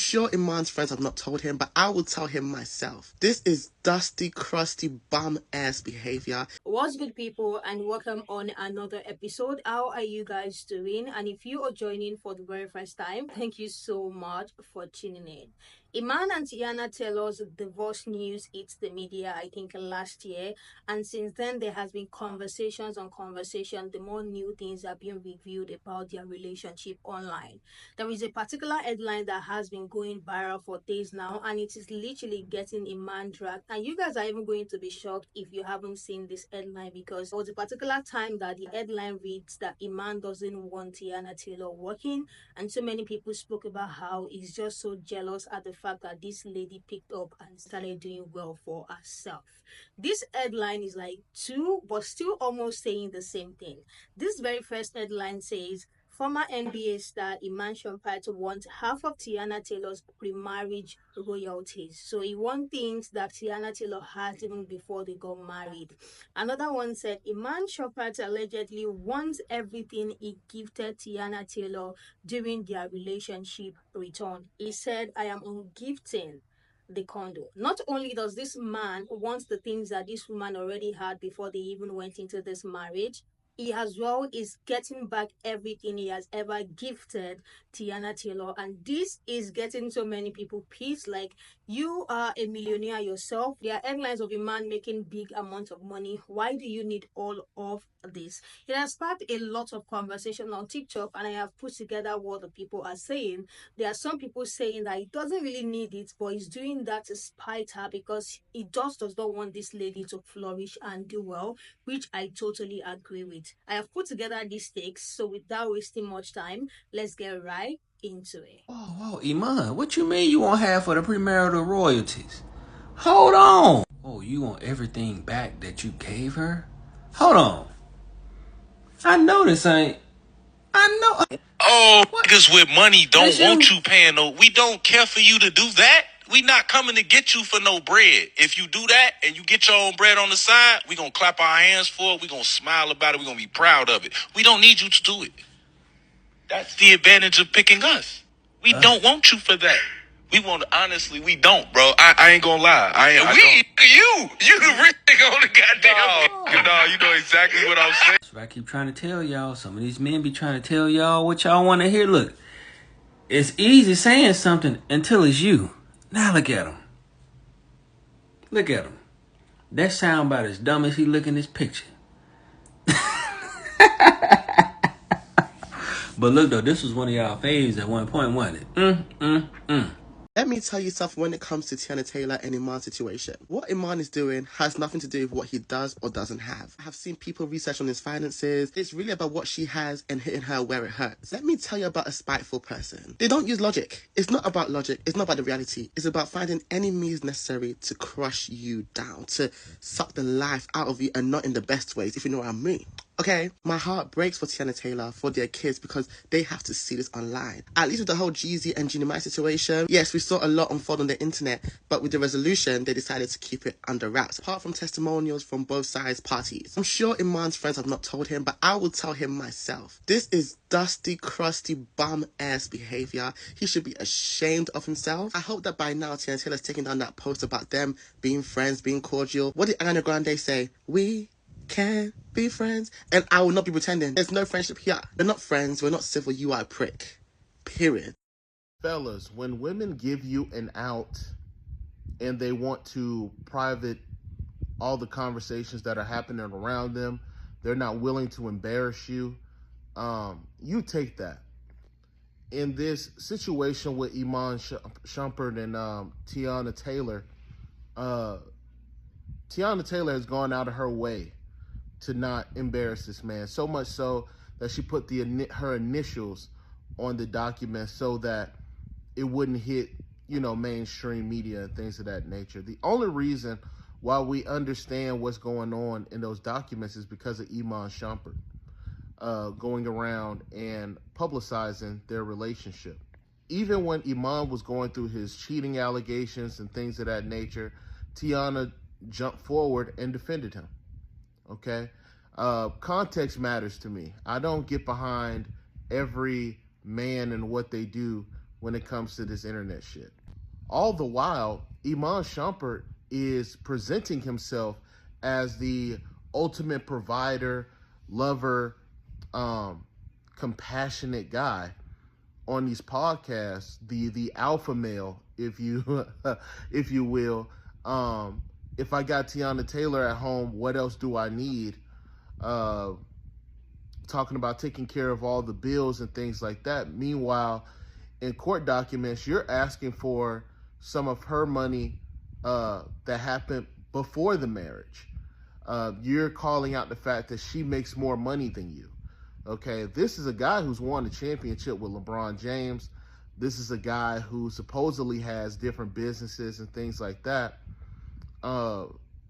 sure Iman's friends have not told him, but I will tell him myself. This is dusty, crusty, bum-ass behavior. What's good, people, and welcome on another episode. How are you guys doing? And if you are joining for the very first time, thank you so much for tuning in. Iman and Teyana tell us divorce news hit the media, I think, last year. And since then, there has been conversations on conversation. The more new things are being revealed about their relationship online. There is a particular headline that has been going viral for days now, and it is literally getting Iman dragged. And you guys are even going to be shocked if you haven't seen this headline, because there was a particular time that the headline reads that Iman doesn't want Teyana Taylor working, and so many people spoke about how he's just so jealous at the fact that this lady picked up and started doing well for herself. This headline is like two, but still almost saying the same thing. This very first headline says, former NBA star Iman Shumpert wants half of Teyana Taylor's pre-marriage royalties. So he wants things that Teyana Taylor had even before they got married. Another one said Iman Shumpert allegedly wants everything he gifted Teyana Taylor during their relationship returned. He said, I am ungifting the condo. Not only does this man want the things that this woman already had before they even went into this marriage, he as well is getting back everything he has ever gifted Teyana Taylor. And this is getting so many people pissed. Like, you are a millionaire yourself. There are headlines of a man making big amounts of money. Why do you need all of this? It has sparked a lot of conversation on TikTok, and I have put together what the people are saying. There are some people saying that he doesn't really need it, but he's doing that to spite her because he just does not want this lady to flourish and do well, which I totally agree with. I have put together these takes, so without wasting much time, let's get right into it. Whoa, Iman, what you mean you want half of the premarital royalties? Hold on. Oh, you want everything back that you gave her? Hold on. I know this ain't. I know. Oh, niggas with money don't want you paying no. We don't care for you to do that. We not coming to get you for no bread. If you do that and you get your own bread on the side, we gonna clap our hands for it. We gonna smile about it. We gonna be proud of it. We don't need you to do it. That's the advantage of picking us. We don't want you for that. We want, honestly, we don't, bro. I ain't gonna lie. You the rich nigga on the goddamn. No, you know exactly what I'm saying. That's what I keep trying to tell y'all. Some of these men be trying to tell y'all what y'all want to hear. Look, it's easy saying something until it's you. Now look at him. Look at him. That sound about as dumb as he look in this picture. But look though, this was one of y'all faves at one point, wasn't it? Let me tell you something when it comes to Teyana Taylor and Iman's situation. What Iman is doing has nothing to do with what he does or doesn't have. I have seen people research on his finances. It's really about what she has and hitting her where it hurts. Let me tell you about a spiteful person. They don't use logic. It's not about logic. It's not about the reality. It's about finding any means necessary to crush you down, to suck the life out of you, and not in the best ways, if you know what I mean. Okay, my heart breaks for Teyana Taylor, for their kids, because they have to see this online. At least with the whole Jeezy and Genie Mai situation, yes, we saw a lot unfold on the internet, but with the resolution, they decided to keep it under wraps, apart from testimonials from both sides' parties. I'm sure Iman's friends have not told him, but I will tell him myself. This is dusty, crusty, bum-ass behavior. He should be ashamed of himself. I hope that by now Teyana Taylor's taking down that post about them being friends, being cordial. What did Ariana Grande say? We can be friends, and I will not be pretending. There's no friendship here. We're not friends. We're not civil. You are a prick. Period. Fellas, when women give you an out and they want to private all the conversations that are happening around them, they're not willing to embarrass you, you take that. In this situation with Iman Shumpert and Teyana Taylor, Teyana Taylor has gone out of her way to not embarrass this man, so much so that she put her initials on the document so that it wouldn't hit, mainstream media and things of that nature. The only reason why we understand what's going on in those documents is because of Iman Shumpert going around and publicizing their relationship. Even when Iman was going through his cheating allegations and things of that nature, Teyana jumped forward and defended him. Okay? Context matters to me. I don't get behind every man and what they do when it comes to this internet shit. All the while, Iman Shumpert is presenting himself as the ultimate provider, lover, compassionate guy on these podcasts, the alpha male, if you if you will. If I got Teyana Taylor at home, what else do I need? Talking about taking care of all the bills and things like that. Meanwhile, in court documents, you're asking for some of her money that happened before the marriage. You're calling out the fact that she makes more money than you. Okay, this is a guy who's won a championship with LeBron James. This is a guy who supposedly has different businesses and things like that.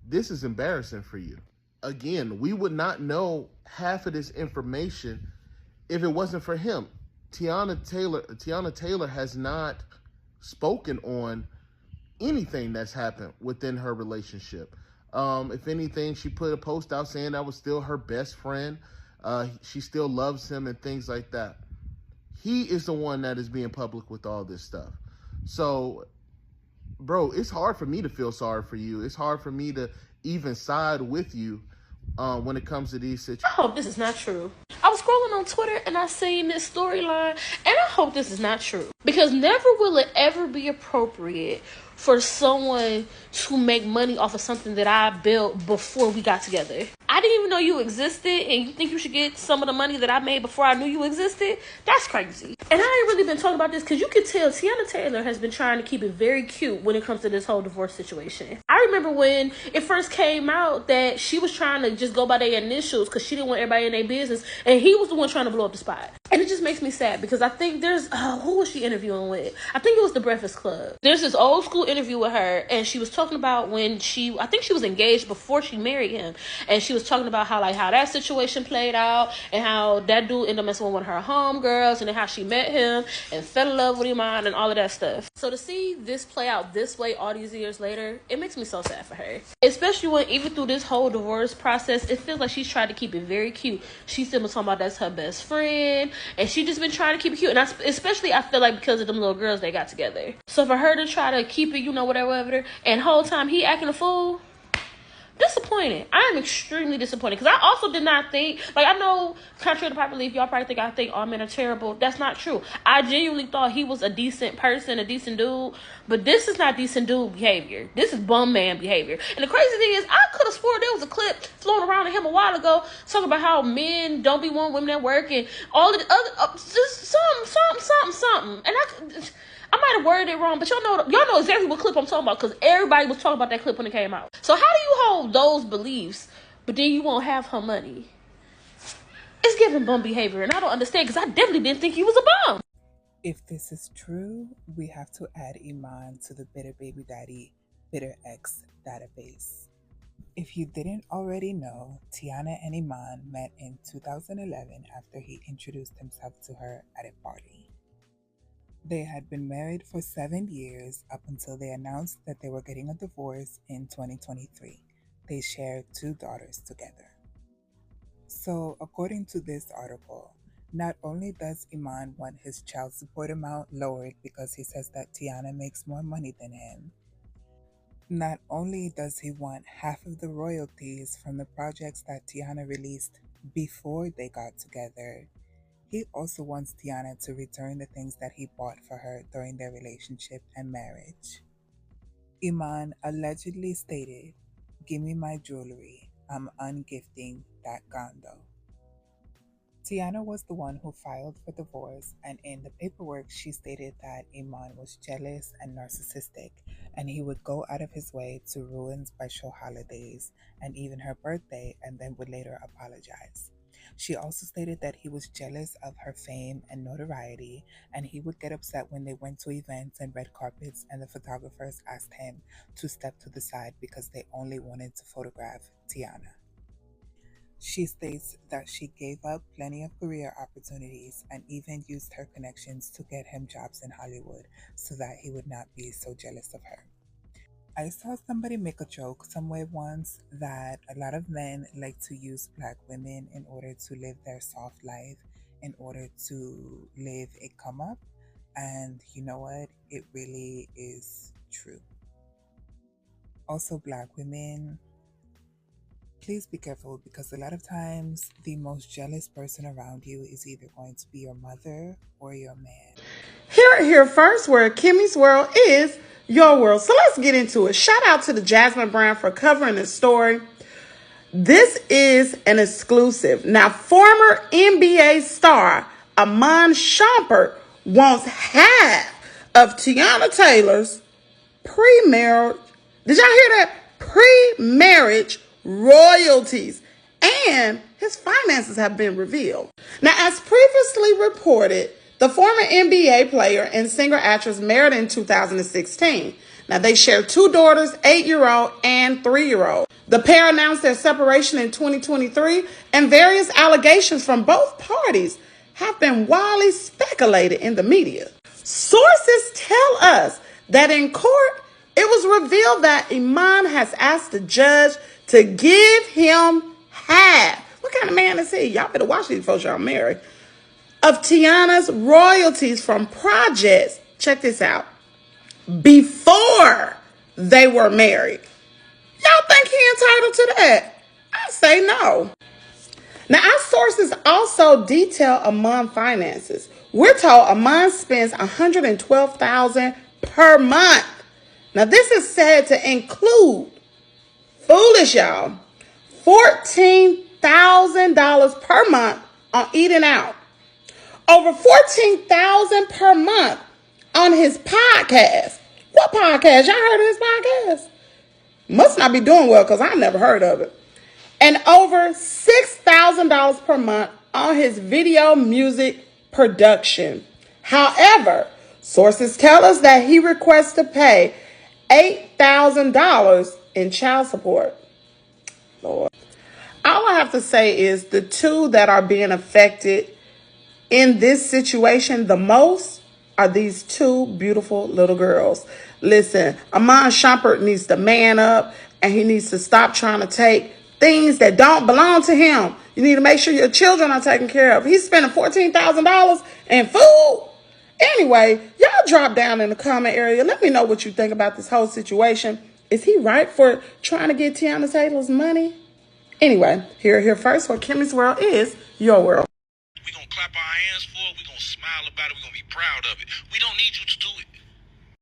This is embarrassing for you. Again, we would not know half of this information if it wasn't for him. Teyana Taylor has not spoken on anything that's happened within her relationship. If anything, she put a post out saying that was still her best friend. She still loves him and things like that. He is the one that is being public with all this stuff. So, bro, it's hard for me to feel sorry for you. It's hard for me to even side with you when it comes to these situations. I hope this is not true. I was scrolling on Twitter and I seen this storyline, and I hope this is not true. Because never will it ever be appropriate for someone to make money off of something that I built before we got together. I didn't even know you existed, and you think you should get some of the money that I made before I knew you existed? That's crazy. And I ain't really been talking about this because you can tell Teyana Taylor has been trying to keep it very cute when it comes to this whole divorce situation. I remember when it first came out that she was trying to just go by their initials because she didn't want everybody in their business, and he was the one trying to blow up the spot. And it just makes me sad because I think there's, who was she interviewing with? I think it was The Breakfast Club. There's this old school interview with her, and she was talking about when I think she was engaged before she married him, and she was talking about how that situation played out, and how that dude ended up messing with one of her homegirls, and then how she met him and fell in love with him and all of that stuff. So to see this play out this way all these years later, it makes me so sad for her. Especially when even through this whole divorce process, it feels like she's trying to keep it very cute. She's still been talking about that's her best friend, and she just been trying to keep it cute. And especially I feel like because of them little girls they got together. So for her to try to keep it, whatever, and whole time he acting a fool, disappointed. I am extremely disappointed because I also did not think, I know, contrary to popular belief, y'all probably think I think all men are terrible. That's not true. I genuinely thought he was a decent person, a decent dude, but this is not decent dude behavior. This is bum man behavior. And the crazy thing is, I could have swore there was a clip floating around of him a while ago talking about how men don't be wanting women at work and all of the other, just something. And I might have worded it wrong, but y'all know exactly what clip I'm talking about because everybody was talking about that clip when it came out. So how do you hold those beliefs, but then you won't have her money? It's giving bum behavior, and I don't understand because I definitely didn't think he was a bum. If this is true, we have to add Iman to the Bitter Baby Daddy, Bitter X database. If you didn't already know, Teyana and Iman met in 2011 after he introduced himself to her at a party. They had been married for 7 years up until they announced that they were getting a divorce in 2023. They shared 2 daughters together. So, according to this article, not only does Iman want his child support amount lowered because he says that Teyana makes more money than him, not only does he want half of the royalties from the projects that Teyana released before they got together, he also wants Teyana to return the things that he bought for her during their relationship and marriage. Iman allegedly stated, "Give me my jewelry. I'm ungifting that gondo." Teyana was the one who filed for divorce, and in the paperwork she stated that Iman was jealous and narcissistic, and he would go out of his way to ruin special holidays and even her birthday, and then would later apologize. She also stated that he was jealous of her fame and notoriety, and he would get upset when they went to events and red carpets and the photographers asked him to step to the side because they only wanted to photograph Teyana. She states that she gave up plenty of career opportunities and even used her connections to get him jobs in Hollywood so that he would not be so jealous of her. I saw somebody make a joke somewhere once that a lot of men like to use Black women in order to live their soft life, in order to live a come up, And you know what? It really is true. Also, Black women, please be careful because a lot of times the most jealous person around you is either going to be your mother or your man. Here first, where Kimmy's world is your world. So let's get into it. Shout out to the Jasmine brand for covering this story. This is an exclusive. Now, former NBA star Iman Shumpert wants half of Teyana Taylor's pre-marriage. Did y'all hear that? Pre-marriage royalties. And his finances have been revealed. Now, as previously reported, the former NBA player and singer-actress married in 2016. Now, they share 2 daughters, 8-year-old and 3-year-old. The pair announced their separation in 2023, and various allegations from both parties have been widely speculated in the media. Sources tell us that in court, it was revealed that Iman has asked the judge to give him half. What kind of man is he? Y'all better watch these folks y'all marry. Of Teyana's royalties from projects, check this out, before they were married. Y'all think he entitled to that? I say no. Now, our sources also detail Iman finances. We're told Iman spends $112,000 per month. Now, this is said to include, foolish y'all, $14,000 per month on eating out. Over $14,000 per month on his podcast. What podcast? Y'all heard of his podcast? Must not be doing well because I never heard of it. And over $6,000 per month on his video music production. However, sources tell us that he requests to pay $8,000 in child support. Lord. All I have to say is the two that are being affected in this situation the most are these 2 beautiful little girls. Listen, Iman Shumpert needs to man up and he needs to stop trying to take things that don't belong to him. You need to make sure your children are taken care of. He's spending $14,000 in food. Anyway, y'all drop down in the comment area. Let me know what you think about this whole situation. Is he right for trying to get Teyana Taylor's money? Anyway, here first, where Kimmy's world is your world. We're going to clap our hands for it. We're going to smile about it. We're going to be proud of it. We don't need you to do it.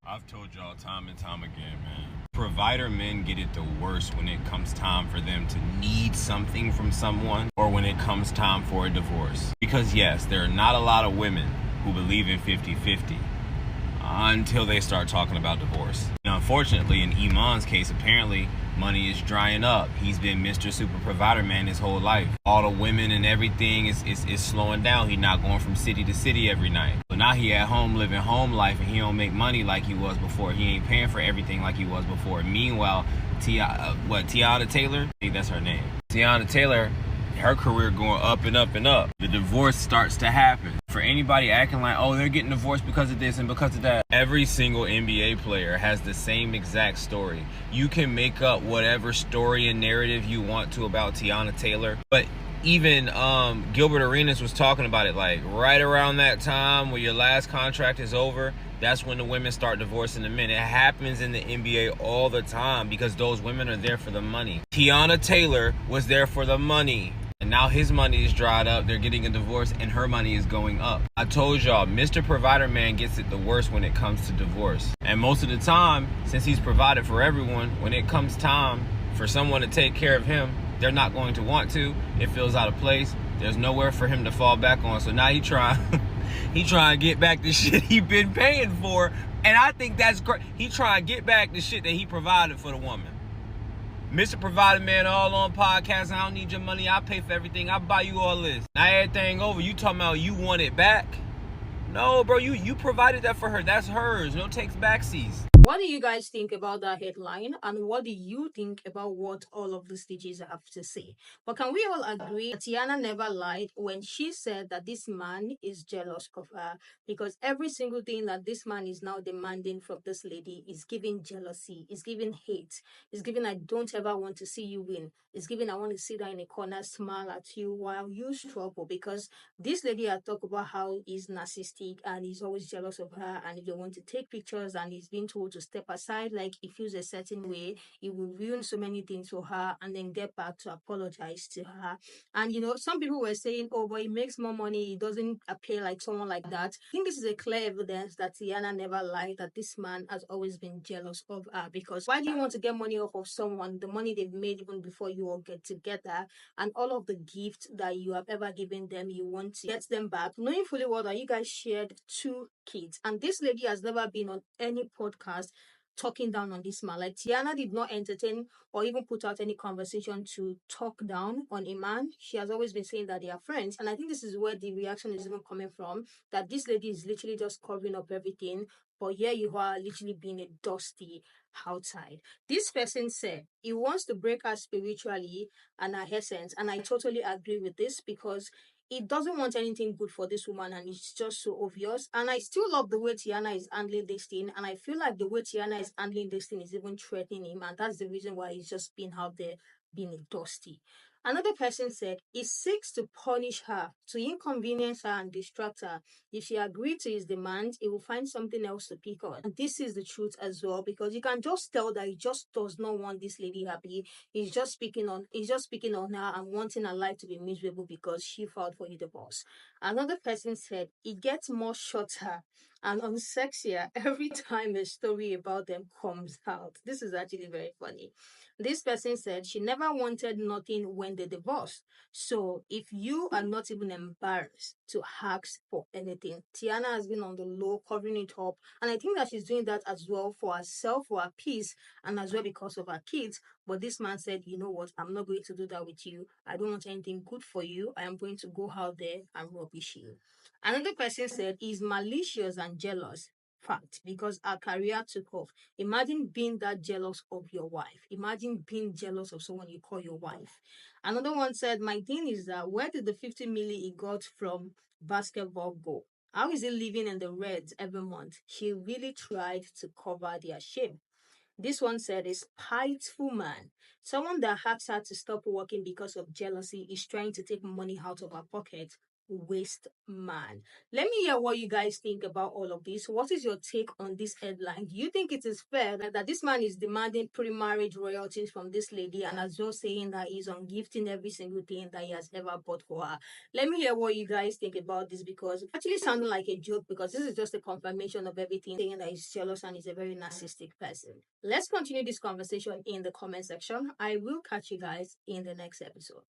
I've told y'all time and time again, man. Provider men get it the worst when it comes time for them to need something from someone or when it comes time for a divorce. Because yes, there are not a lot of women who believe in 50-50 until they start talking about divorce. Now, unfortunately, in Iman's case, apparently money is drying up. He's been Mr. Super Provider Man his whole life. All the women and everything is slowing down. He's not going from city to city every night. But now he at home living home life and he don't make money like he was before. He ain't paying for everything like he was before. Meanwhile, Teyana Taylor? I think that's her name. Teyana Taylor, her career going up and up and up. The divorce starts to happen. For anybody acting like, oh, they're getting divorced because of this and because of that. Every single NBA player has the same exact story. You can make up whatever story and narrative you want to about Teyana Taylor. But even Gilbert Arenas was talking about it, like right around that time where your last contract is over, that's when the women start divorcing the men. It happens in the NBA all the time because those women are there for the money. Teyana Taylor was there for the money. And now his money is dried up, they're getting a divorce, and her money is going up. I told y'all, Mr. Provider Man gets it the worst when it comes to divorce. And most of the time, since he's provided for everyone, when it comes time for someone to take care of him, they're not going to want to. It feels out of place. There's nowhere for him to fall back on. So now he trying to get back the shit he been paying for. And I think that's great. He trying to get back the shit that he provided for the woman. Mr. Provider Man all on podcasts. I don't need your money. I'll pay for everything. I'll buy you all this. Now everything over. You talking about you want it back? No, bro. You provided that for her. That's hers. No takes backsies. What do you guys think about that headline? And what do you think about what all of the stages have to say? But can we all agree that Teyana never lied when she said that this man is jealous of her? Because every single thing that this man is now demanding from this lady is giving jealousy, is giving hate, is giving I don't ever want to see you win, is giving I want to sit down in a corner, smile at you while you struggle. Because this lady had talked about how he's narcissistic. narcissistic and he's always jealous of her. And if they want to take pictures and he's being told to step aside, like he feels a certain way, he will ruin so many things for her and then get back to apologize to her. And some people were saying, oh, but he makes more money, he doesn't appear like someone like that. I think this is a clear evidence that Teyana never lied, that this man has always been jealous of her. Because why do you want to get money off of someone, the money they've made even before you all get together, and all of the gifts that you have ever given them, you want to get them back, knowing fully well that you guys shared 2 kids. And this lady has never been on any podcast talking down on this man. Like, Teyana did not entertain or even put out any conversation to talk down on Iman. She has always been saying that they are friends. And I think this is where the reaction is even coming from, that this lady is literally just covering up everything. But here you are, literally being a dusty outside. This person said he wants to break her spiritually and her essence. And I totally agree with this, because he doesn't want anything good for this woman, and it's just so obvious. And I still love the way Teyana is handling this thing, and I feel like the way Teyana is handling this thing is even threatening him, and that's the reason why he's just being out there being a dusty. Another person said he seeks to punish her, to inconvenience her and distract her. If she agreed to his demands, he will find something else to pick on. And this is the truth as well, because you can just tell that he just does not want this lady happy. He's just speaking on her and wanting her life to be miserable because she filed for a divorce. Another person said it gets more shorter and unsexier every time a story about them comes out. This is actually very funny. This person said she never wanted nothing when they divorced. So if you are not even embarrassed to ask for anything, Teyana has been on the low, covering it up. And I think that she's doing that as well for herself, for her peace, and as well because of her kids. But this man said, you know what, I'm not going to do that with you. I don't want anything good for you. I am going to go out there and rubbish you. Another person said he's malicious and jealous. Fact, because our career took off. Imagine being that jealous of your wife. Imagine being jealous of someone you call your wife. Another one said, my thing is that where did the 50 million he got from basketball go? How is he living in the reds every month? She really tried to cover their shame. This one said, a spiteful man. Someone that asks her to stop working because of jealousy is trying to take money out of her pocket. Waste man. Let me hear what you guys think about all of this. What is your take on this headline? Do you think it is fair that this man is demanding pre-marriage royalties from this lady, and as well saying that he's on gifting every single thing that he has ever bought for her? Let me hear what you guys think about this, because it's actually sounding like a joke, because this is just a confirmation of everything, saying that he's jealous and he's a very narcissistic person. Let's continue this conversation in the comment section. I will catch you guys in the next episode.